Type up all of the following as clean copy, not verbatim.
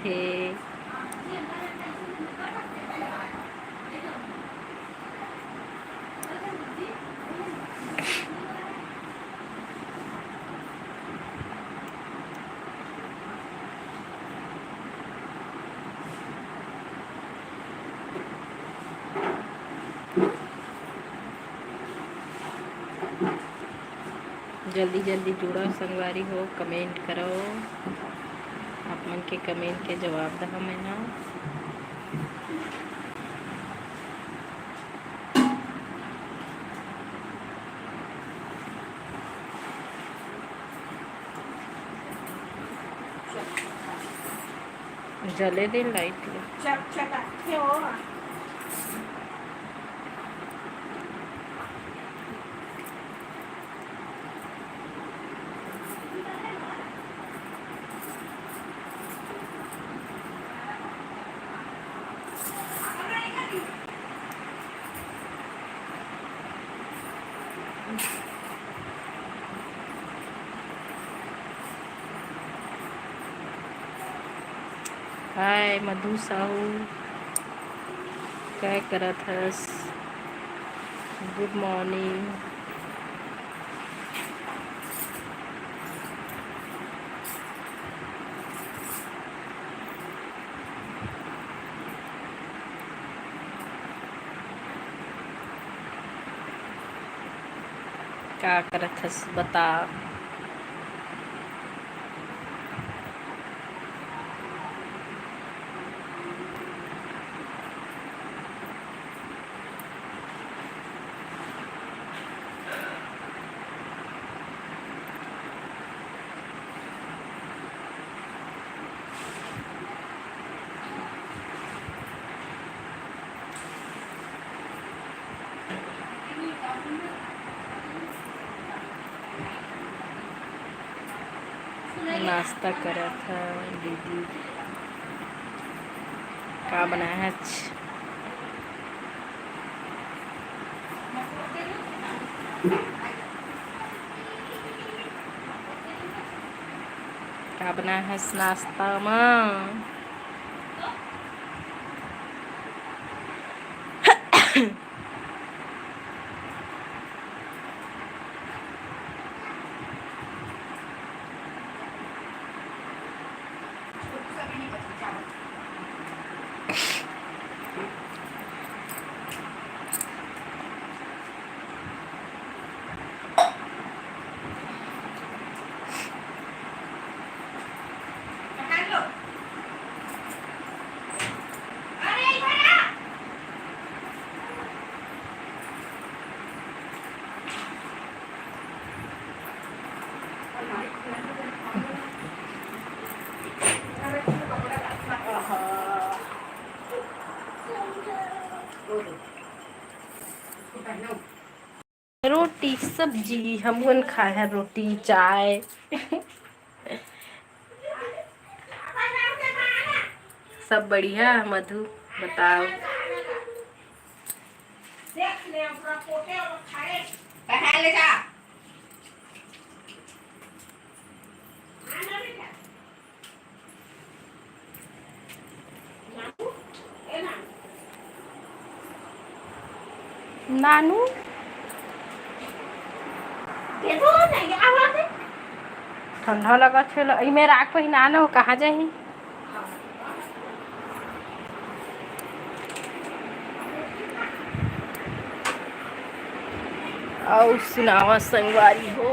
थे। जल्दी जल्दी जुड़ो संगवारी हो, कमेंट करो। आप मन के कमेंट के जवाब दहा मैं ना। जले दिन लाइट हाय मधु साहू, क्या करत हस? Good morning. क्या करत हस बता। नाश्ता करा था दीदी। क्या बनाया है? क्या बनाया है नाश्ता में? रोटी सब्जी हम खाए हैं, रोटी चाय। सब बढ़िया। मधु बताओ। नानू ठंडा लगा छे, मेरा आँख पहिना कहाँ जाही। और सुनावा संगवारी हो।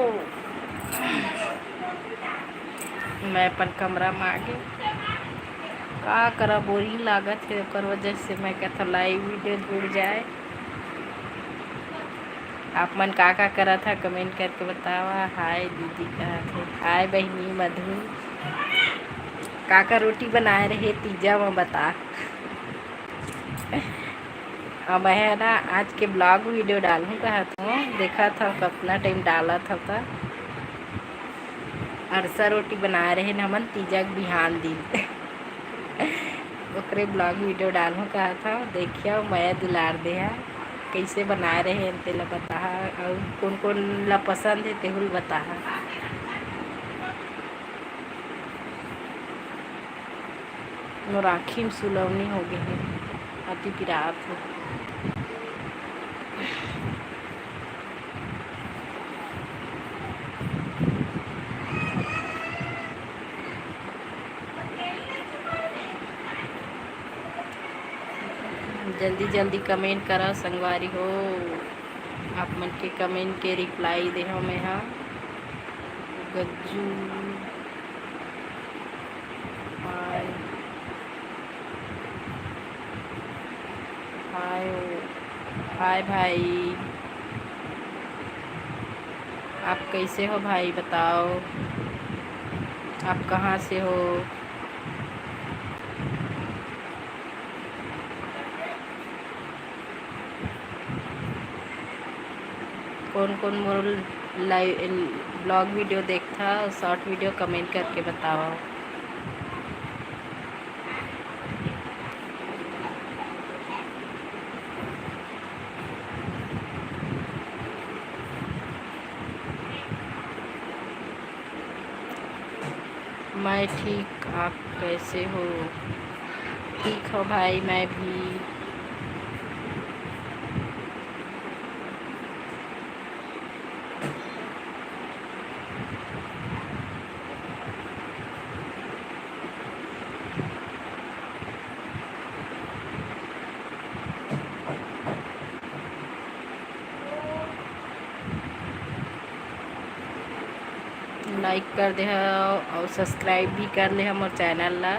मैं अपन कमरा में आ गई। का करा, बोरिंग लागत है, ओकर वजह से मैं कहता लाइव वीडियो जुड़ जाए। आप मन का करा था कमेंट करके बतावा। हाय दीदी कहा थे। हाय बहनी मधु। का रोटी बनाए रहे तीजा में बता। मैं ना आज के ब्लॉग वीडियो डालूँ कहा था, देखा था कितना टाइम डाला था। अरसा रोटी बना रहे न हमन तीजा बिहान दिन। ओकरे ब्लॉग वीडियो डालूँ कहा था, देखिए मैं दुलार दे कैसे बनाए रहे तेला बता। और कौन कौन ला पसंद है तेहुल बता। मोर आँखी में सुलवनी हो गई है, अति पिरात है। जल्दी जल्दी कमेंट करा संगवारी हो, आप मन के कमेंट के रिप्लाई दे हो मैं हाँ। गज्जू हाय हाय हाय भाई, आप कैसे हो भाई बताओ, आप कहाँ से हो? कौन कौन मोर लाइव ब्लॉग वीडियो देखता, शॉर्ट वीडियो कमेंट करके बताओ। मैं ठीक, आप कैसे हो? ठीक हो भाई, मैं भी। लाइक कर दे और सब्सक्राइब भी कर ले हमारे चैनल ला।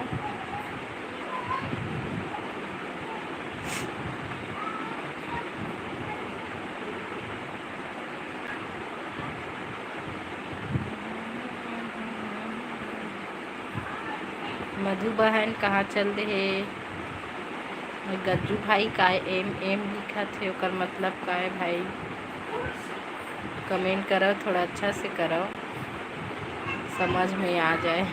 मधु बहन कहाँ चल रहे? गज्जू भाई का एम एम लिखा थे, ओकर मतलब का है भाई? कमेंट करो, थोड़ा अच्छा से करो, समझ में आ जाए।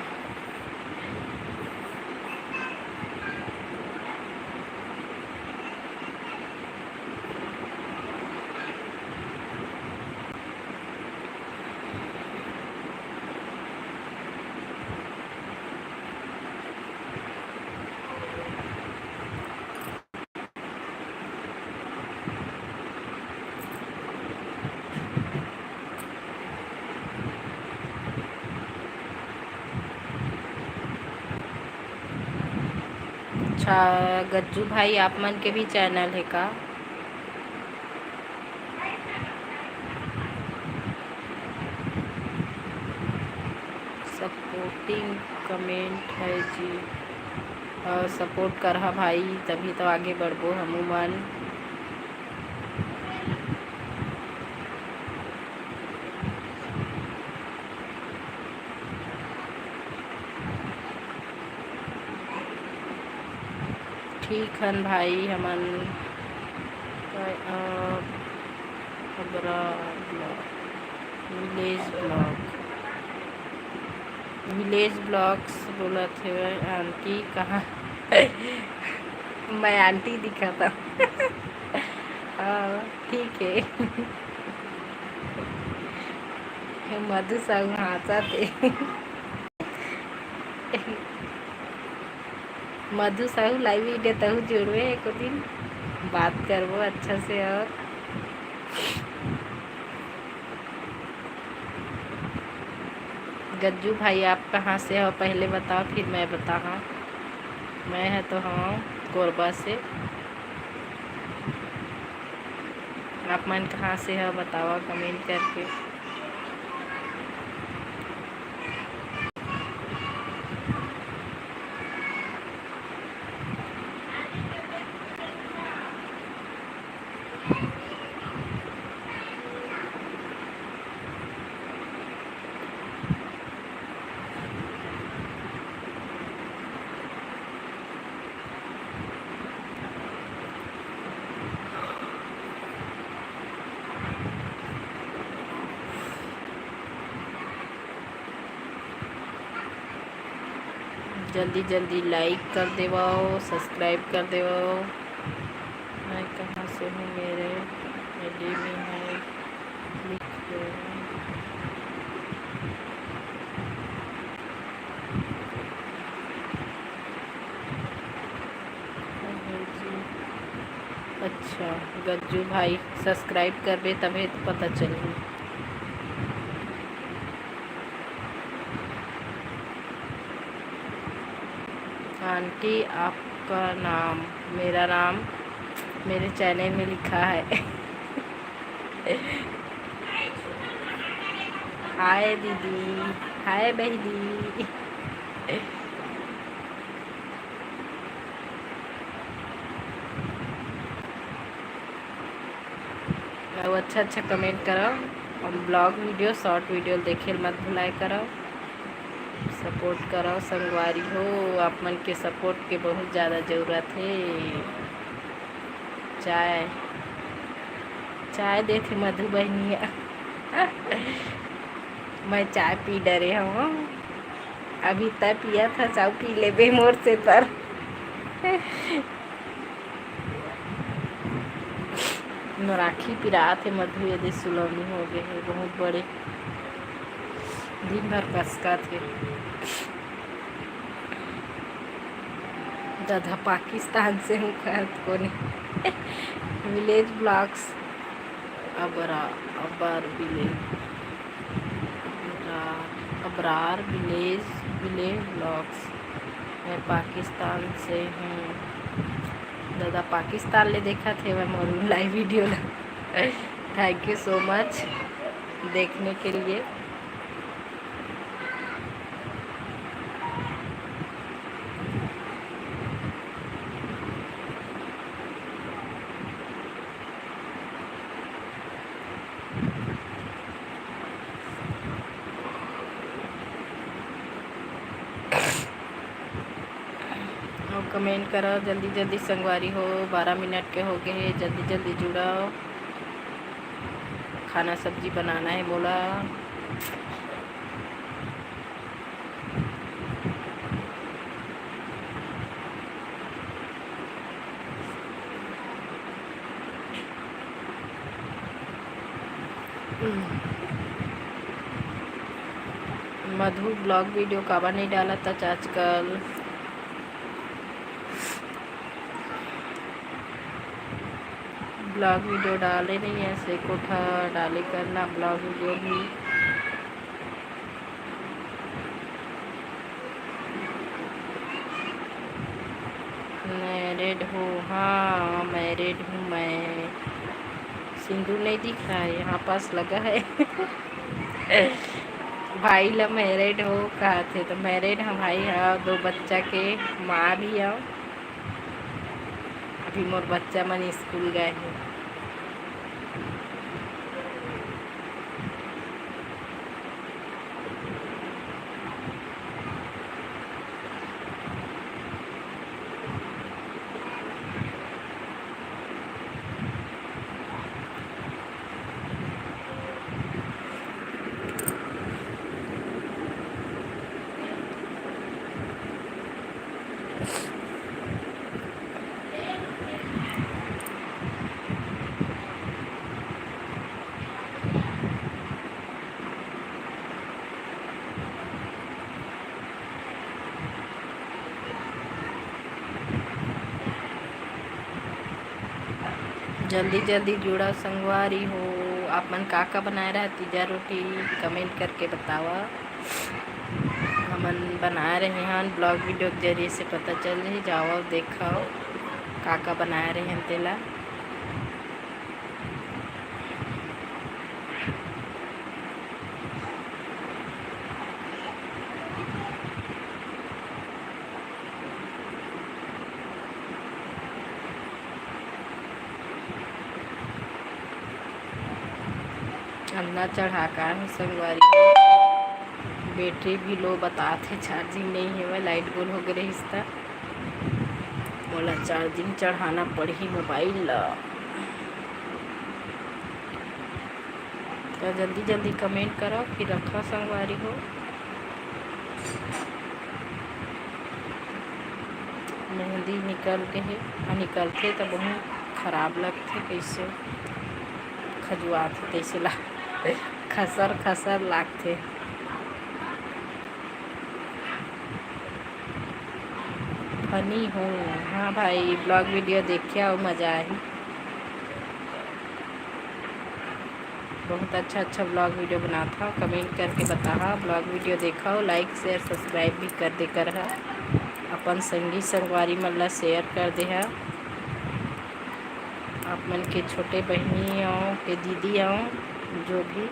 अच्छा गज्जू भाई, आप मन के भी चैनल है का? सपोर्टिंग कमेंट है जी, और सपोर्ट करहा भाई, तभी तो आगे बढ़बो हमू मन। ठीक हन भाई, हमन विलेज ब्लॉग्स बोला थे। आंटी कहाँ? मैं आंटी दिखा था। हाँ ठीक है। मधु साहू हंसा थे। मधु साहू लाइव वीडियो तहु जुड़वे एक दिन, बात करबो अच्छा से। और गज्जू भाई आप कहाँ से हो पहले बताओ, फिर मैं बताऊँ। मैं है तो हाँ कोरबा से। आप मन कहाँ से हो बताओ कमेंट करके। जल्दी जल्दी लाइक कर देवो, सब्सक्राइब कर देवो। मैं कहाँ से हूँ, मेरे आईडी में है लिख दो। अच्छा गज्जू भाई सब्सक्राइब करबे तबे तो पता चली। आंटी आपका नाम? मेरा नाम मेरे चैनल में लिखा है। हाय दीदी, हाय बहनी। और अच्छा अच्छा कमेंट करो और ब्लॉग वीडियो शॉर्ट वीडियो देखे मत भुलाए करो, सपोर्ट करो संगवारी हो। आप मन के सपोर्ट के बहुत ज़्यादा ज़रूरत है। चाय चाय दे थे मधु बहनिया। मैं चाय पी डरे हूँ, अभी तक पिया था चाय पी ले बे मोर से तर। राखी पिरा थे मधु, यदि सुलौनी हो गए हैं बहुत बड़े, दिन भर कसका थे। दादा पाकिस्तान से हूँ कहत को नहीं। विलेज ब्लॉग्स अबर विलेज अबरार विलेज ब्लॉग्स। मैं पाकिस्तान से हूँ। दादा पाकिस्तान ले देखा थे मैं more live video. Thank you so much देखने के लिए। और कमेंट करो जल्दी जल्दी संगवारी हो। 12 मिनट के हो गए हैं, जल्दी जल्दी जुड़ाओ। खाना सब्जी बनाना है बोला। मधु ब्लॉग वीडियो काबा नहीं डाला था आजकल। ब्लॉग वीडियो डाले नहीं ऐसे कोठा डाले करना ब्लॉग वीडियो भी। मैरिड हूँ? हाँ मैरिड हूँ मैं। सिंदूर नहीं दिख रहा है यहाँ पास लगा है। भाई ला मैरिड हो कहा थे तो मैरिड हम भाई हाँ, 2 बच्चा के माँ भी आओ। अभी मोर बच्चा मन स्कूल गए हैं। जल्दी जल्दी जुड़ा संगवारी हो। आप मन का बनाए रहा तीजा रोटी कमेंट करके बतावा। हमन बना रहे हैं ब्लॉग वीडियो के जरिए से पता चल रही। जाओ देखाओ का बनाए रहे हैं तेला। अन्ना चढ़ा का है संगवारी। बैटरी भी लो बताते चार्जिंग नहीं है। वह लाइट गोल हो गए हिस्सा बोला चार्जिंग चढ़ाना पड़ी मोबाइल ला। तो जल्दी जल्दी कमेंट करो फिर रखो संगवारी हो। मेहंदी निकल के है निकलते तो बहुत खराब लगते, कैसे खजुआते कैसे ला खसर खसर लागते। फनी हूँ हाँ भाई, ब्लॉग वीडियो देखिए और मज़ा आई। बहुत अच्छा अच्छा ब्लॉग वीडियो बनाता हूँ। कमेंट करके बता ब्लॉग वीडियो देखा, लाइक शेयर सब्सक्राइब भी कर दे कर अपन संगी संगवारी मन ला शेयर कर दे। आप मन के छोटे बहनी आओ के दीदी आओ जो भी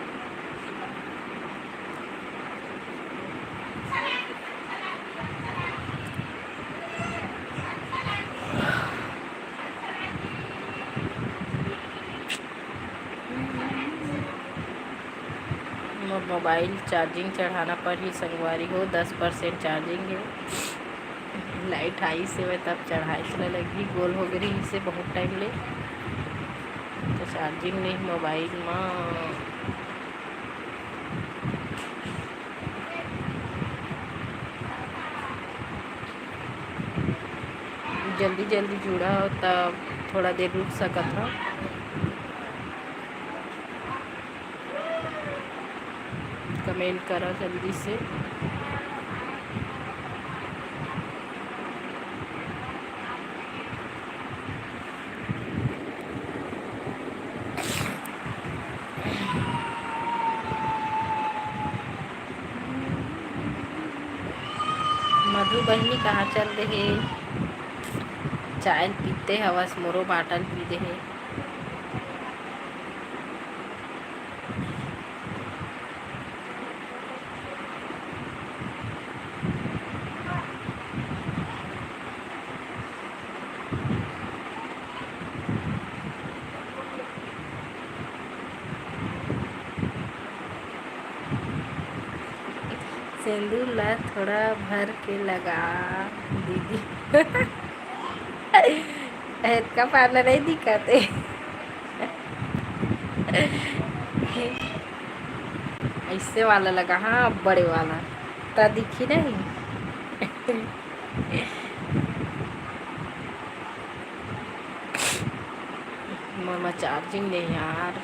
मोबाइल चार्जिंग चढ़ाना पर ही संगवारी हो, 10% चार्जिंग है। लाइट आई से मैं तब चढ़ाई से लगी गोल हो गई इसे बहुत टाइम ले, तो चार्जिंग नहीं मोबाइल में। जल्दी जल्दी जुड़ा हो तब थोड़ा देर रुक सकत हो। कमेंट करो जल्दी से। मधु बहनी कहाँ चल रहे? चाय पीते हवस मोरो बाटल पी दे है। सिंदूर ला थोड़ा भर के लगा दीदी। का पार्लर नहीं दिखाते। ऐसे वाला लगा, हाँ बड़े वाला ता दिखी नहीं। मोर चार्जिंग नहीं यार,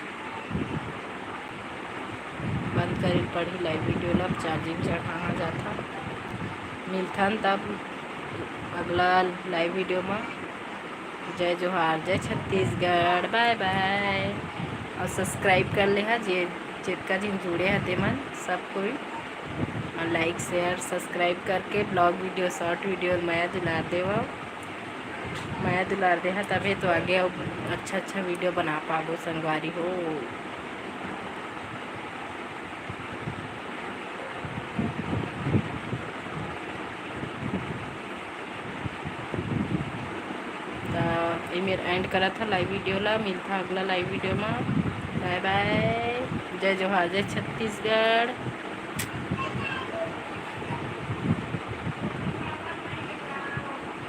बंद कर पढ़ी लाइव वीडियो ला चार्जिंग चढ़ाना जाता। मिलता तब अगला लाइव वीडियो में। जय जोहार, जय छत्तीसगढ़, बाय बाय। और सब्सक्राइब कर ले जे जितका जिन जुड़े हैं तेमन सब कोई, और लाइक शेयर सब्सक्राइब करके ब्लॉग वीडियो शॉर्ट वीडियो माया दुलार देवा, माया दुलार दे तभी तो आगे अच्छा अच्छा वीडियो बना पाबो संगवारी हो। मेरा एंड करा था लाइव वीडियो ला। मिलता अगला लाइव वीडियो में। बाय बाय, जय जोहार, जय छत्तीसगढ़।